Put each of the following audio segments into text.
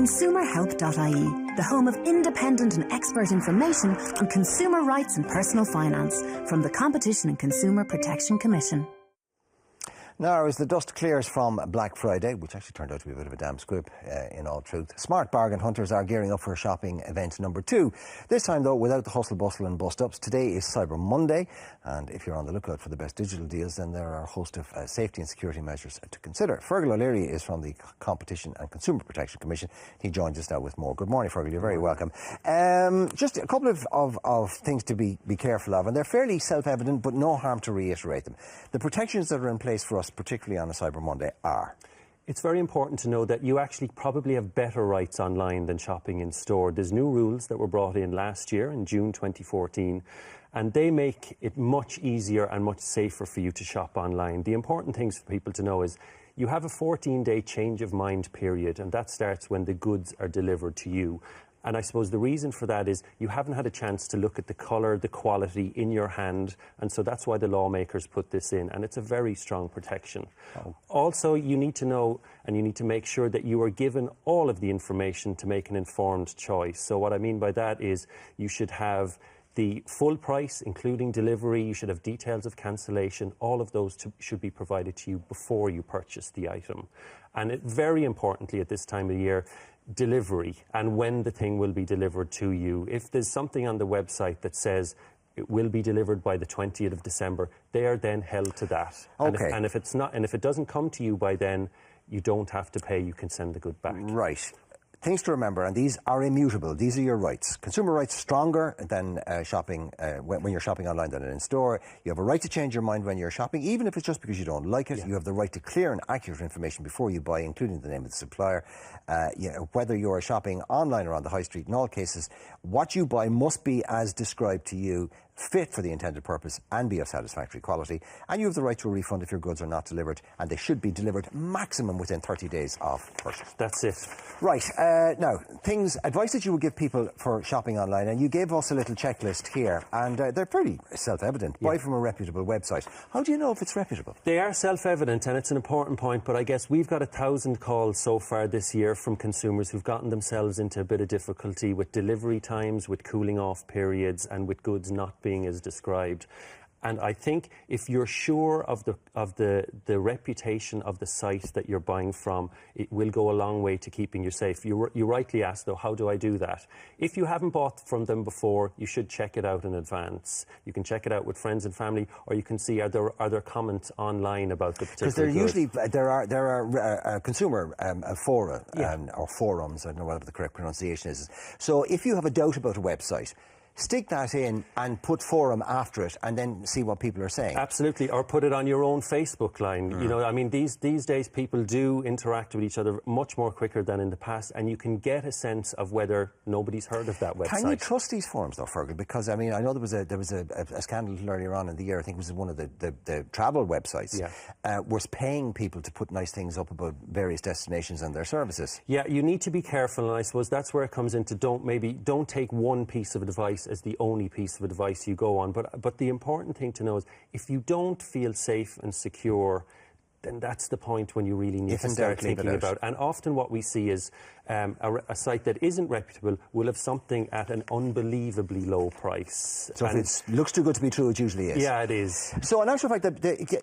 consumerhelp.ie, the home of independent and expert information on consumer rights and personal finance from the Competition and Consumer Protection Commission. Now, as the dust clears from Black Friday, which actually turned out to be a bit of a damn squib in all truth, smart bargain hunters are gearing up for shopping event number 2. This time, though, without the hustle, bustle and bust-ups. Today is Cyber Monday, and if you're on the lookout for the best digital deals, then there are a host of safety and security measures to consider. Fergal O'Leary is from the Competition and Consumer Protection Commission. He joins us now with more. Good morning, Fergal. You're very welcome. Just a couple of things to be careful of, and they're fairly self-evident, but no harm to reiterate them. The protections that are in place for us, particularly on a Cyber Monday, are? It's very important to know that you actually probably have better rights online than shopping in store. There's new rules that were brought in last year in June 2014, and they make it much easier and much safer for you to shop online. The important things for people to know is you have a 14-day change of mind period, and that starts when the goods are delivered to you. And I suppose the reason for that is you haven't had a chance to look at the colour, the quality in your hand, and so that's why the lawmakers put this in, and it's a very strong protection. Oh. Also, you need to know and you need to make sure that you are given all of the information to make an informed choice. So what I mean by that is you should have the full price, including delivery, you should have details of cancellation, all of those should be provided to you before you purchase the item. And very importantly at this time of the year, delivery and when the thing will be delivered to you. If there's something on the website that says it will be delivered by the 20th of December, they are then held to that. Okay. And if it's not, and if it doesn't come to you by then, you don't have to pay, you can send the good back. Right. Things to remember, and these are immutable. These are your rights. Consumer rights stronger than shopping when you're shopping online than in store. You have a right to change your mind when you're shopping, even if it's just because you don't like it. Yeah. You have the right to clear and accurate information before you buy, including the name of the supplier. Whether you're shopping online or on the high street, in all cases, what you buy must be as described to you, fit for the intended purpose and be of satisfactory quality, and you have the right to a refund if your goods are not delivered, and they should be delivered maximum within 30 days of purchase. That's it. Right, now, advice that you would give people for shopping online, and you gave us a little checklist here, and they're pretty self-evident. Yeah. Buy from a reputable website. How do you know if it's reputable? They are self-evident, and it's an important point, but I guess we've got 1,000 calls so far this year from consumers who've gotten themselves into a bit of difficulty with delivery times, with cooling off periods, and with goods not being as described. And I think if you're sure of the reputation of the site that you're buying from, it will go a long way to keeping you safe. You rightly asked, though, how do I do that? If you haven't bought from them before, you should check it out in advance. You can check it out with friends and family, or you can see are there comments online about the particular. Because there are consumer fora or forums. I don't know what the correct pronunciation is. So if you have a doubt about a website, stick that in and put forum after it and then see what people are saying. Absolutely, or put it on your own Facebook line. You know, I mean, these days people do interact with each other much more quicker than in the past, and you can get a sense of whether nobody's heard of that website. Can you trust these forums, though, Fergal? Because, I mean, I know there was a scandal earlier on in the year. I think it was one of the travel websites was paying people to put nice things up about various destinations and their services. Yeah, you need to be careful, and I suppose that's where it comes into don't take one piece of advice as the only piece of advice you go on. But the important thing to know is if you don't feel safe and secure, then that's the point when you really need to start thinking about. And often what we see is a site that isn't reputable will have something at an unbelievably low price. So if it looks too good to be true, it usually is. Yeah, it is. So in actual fact,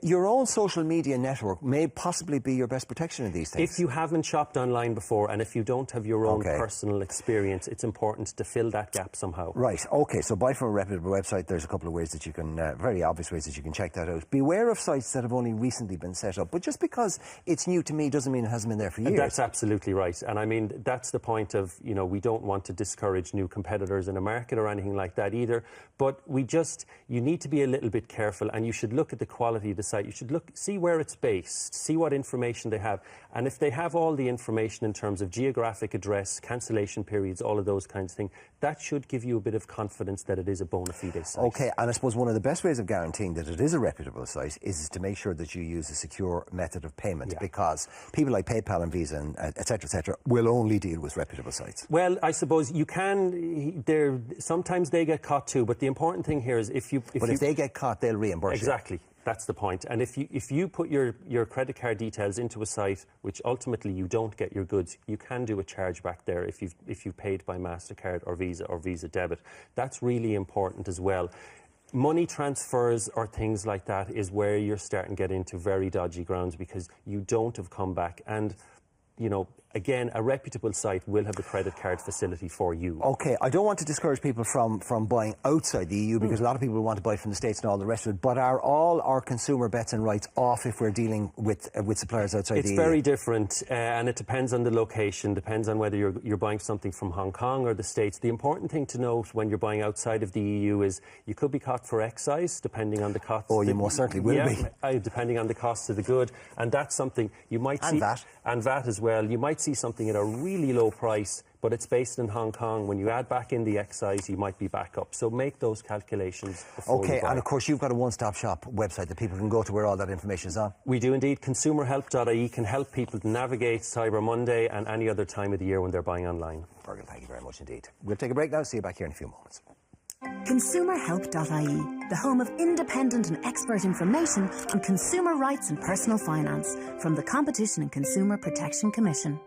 your own social media network may possibly be your best protection in these things. If you haven't shopped online before, and if you don't have your own personal experience, it's important to fill that gap somehow. Right, okay, so buy from a reputable website. There's a couple of ways that you can, very obvious ways that you can check that out. Beware of sites that have only recently been set up, but just because it's new to me doesn't mean it hasn't been there for years. That's absolutely right, and I mean, that's the point of, you know, we don't want to discourage new competitors in a market or anything like that either, but you need to be a little bit careful, and you should look at the quality of the site. You should see where it's based, see what information they have, and if they have all the information in terms of geographic address, cancellation periods, all of those kinds of things, that should give you a bit of confidence that it is a bona fide site. Okay, and I suppose one of the best ways of guaranteeing that it is a reputable site is to make sure that you use a secure method of payment, because people like PayPal and Visa and et cetera, will only deal with reputable sites. Well, I suppose you can. Sometimes they get caught too, but the important thing here is if they get caught, they'll reimburse you. Exactly. That's the point. And if you put your credit card details into a site which ultimately you don't get your goods, you can do a chargeback there if you've paid by MasterCard or Visa debit. That's really important as well. Money transfers or things like that is where you're starting to get into very dodgy grounds, because you don't have come back. And, you know, again, a reputable site will have a credit card facility for you. OK, I don't want to discourage people from buying outside the EU, because a lot of people want to buy from the States and all the rest of it, but are all our consumer bets and rights off if we're dealing with suppliers outside the EU? It's very different, and it depends on the location, depends on whether you're buying something from Hong Kong or the States. The important thing to note when you're buying outside of the EU is you could be caught for excise, depending on the cost. Oh, you most certainly will be. Depending on the cost of the good, and that's something you might see. And VAT as well. You might see something at a really low price, but it's based in Hong Kong. When you add back in the excise, you might be back up. So make those calculations before you buy. And of course you've got a one-stop shop website that people can go to where all that information is on. We do indeed. Consumerhelp.ie can help people to navigate Cyber Monday and any other time of the year when they're buying online. Fergal, thank you very much indeed. We'll take a break now. See you back here in a few moments. Consumerhelp.ie, the home of independent and expert information on consumer rights and personal finance from the Competition and Consumer Protection Commission.